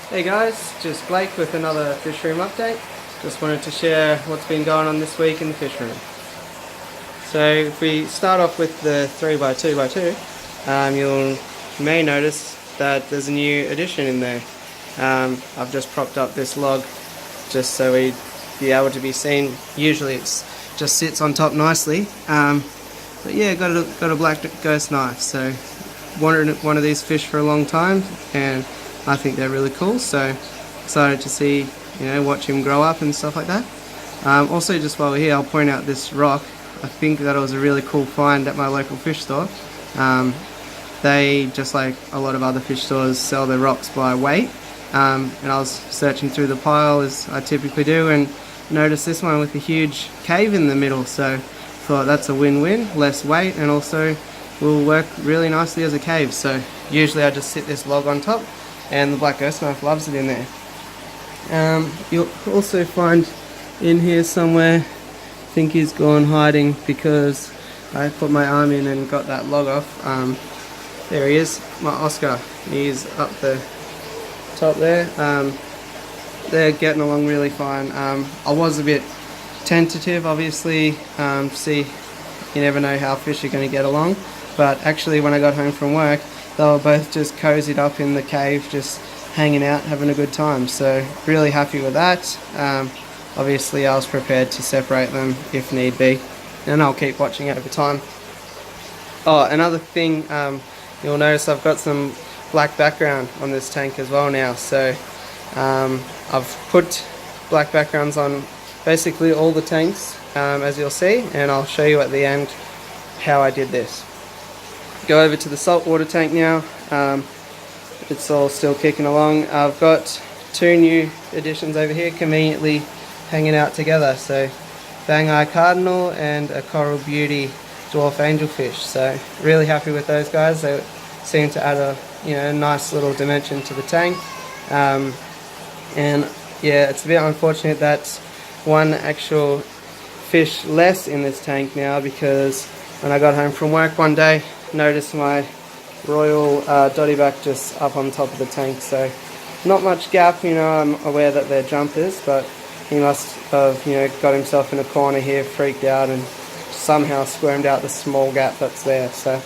Hey guys, just Blake with another fish room update. Just wanted to share what's been going on this week in the fish room. So if we start off with the 3x2x2, you may notice that there's a new addition in there. I've just propped up this log just so we'd be able to be seen. Usually it just sits on top nicely, but yeah, got a black ghost knife. So wanted one of these fish for a long time, and I think they're really cool, so excited to see, watch him grow up and stuff like that. Also, just while we're here, I'll point out this rock. I think that it was a really cool find at my local fish store. They, just like a lot of other fish stores, sell their rocks by weight, and I was searching through the pile as I typically do and noticed this one with a huge cave in the middle, so thought that's a win-win, less weight, and also will work really nicely as a cave. So usually I just sit this log on top, and the black ghost knife loves it in there. You'll also find in here somewhere, I think he's gone hiding because I put my arm in and got that log off. There he is, my Oscar. He's up the top there. They're getting along really fine. I was a bit tentative, obviously, see, you never know how fish are going to get along, but actually when I got home from work, they were both just cozied up in the cave, just hanging out, having a good time. So really happy with that. Obviously I was prepared to separate them if need be, and I'll keep watching over time. Oh, another thing, you'll notice I've got some black background on this tank as well now. So I've put black backgrounds on basically all the tanks, as you'll see, and I'll show you at the end how I did this. Go over to the saltwater tank now. It's all still kicking along. I've got two new additions over here conveniently hanging out together. So bang-eye cardinal and a coral beauty dwarf angelfish. So really happy with those guys. They seem to add a nice little dimension to the tank. And yeah, it's a bit unfortunate that's one actual fish less in this tank now, because when I got home from work one day, noticed my royal dottyback just up on top of the tank. So not much gap, I'm aware that they're jumpers, but he must have got himself in a corner here, freaked out, and somehow squirmed out the small gap that's there. So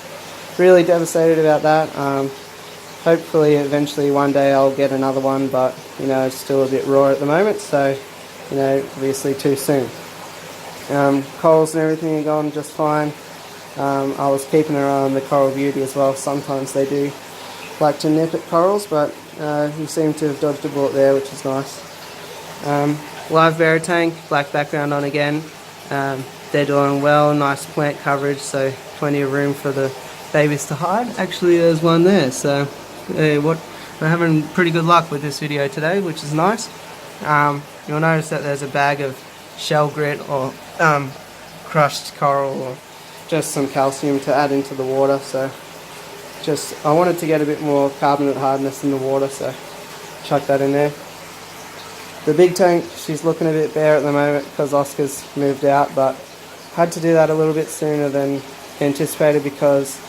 really devastated about that. Hopefully eventually one day I'll get another one, but it's still a bit raw at the moment, so obviously too soon. Corals and everything are going just fine. I was keeping an eye on the coral beauty as well. Sometimes they do like to nip at corals, but he seemed to have dodged a bullet there, which is nice. Live bearer tank, black background on again. They're doing well, nice plant coverage, so plenty of room for the babies to hide. Actually, there's one there, so we're having pretty good luck with this video today, which is nice. You'll notice that there's a bag of shell grit or crushed coral, or just some calcium to add into the water. So I wanted to get a bit more carbonate hardness in the water, so chuck that in there. The big tank, she's looking a bit bare at the moment because Oscar's moved out, but had to do that a little bit sooner than anticipated, because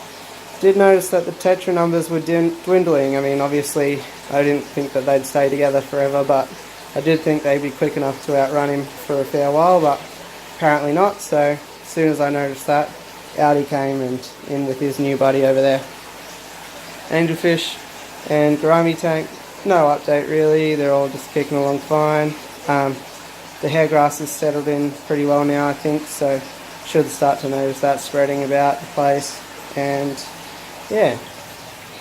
I did notice that the tetra numbers were dwindling. I mean, obviously I didn't think that they'd stay together forever, but I did think they'd be quick enough to outrun him for a fair while, but apparently not. So as soon as I noticed that, out he came and in with his new buddy over there. Angelfish and gourami tank, no update really, they're all just kicking along fine. The hair grass has settled in pretty well now, I think, so should start to notice that spreading about the place. And yeah,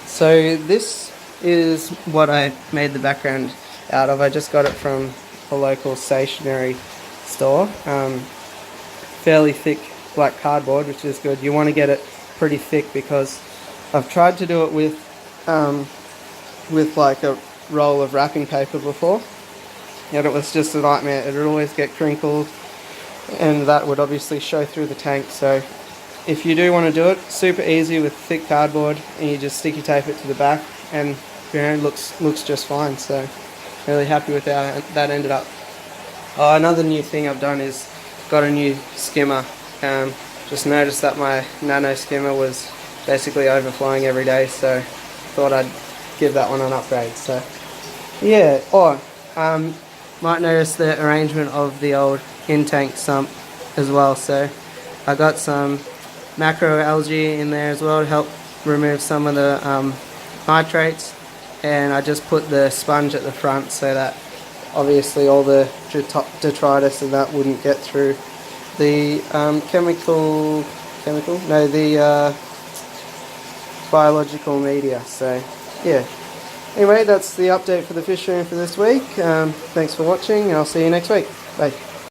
so this is what I made the background out of. I just got it from a local stationery store. Fairly thick black cardboard, which is good. You want to get it pretty thick, because I've tried to do it with like a roll of wrapping paper before, and it was just a nightmare. It would always get crinkled, and that would obviously show through the tank. So if you do want to do it, super easy with thick cardboard, and you just sticky tape it to the back, and looks just fine. So really happy with how that ended up. Another new thing I've done is got a new skimmer. Just noticed that my nano skimmer was basically overflowing every day, so thought I'd give that one an upgrade. So Yeah, or might notice the arrangement of the old in-tank sump as well. So I got some macroalgae in there as well to help remove some of the nitrates, and I just put the sponge at the front so that obviously all the detritus and that wouldn't get through the the biological media. So yeah, anyway, that's the update for the fish room for this week. Thanks for watching, and I'll see you next week. Bye.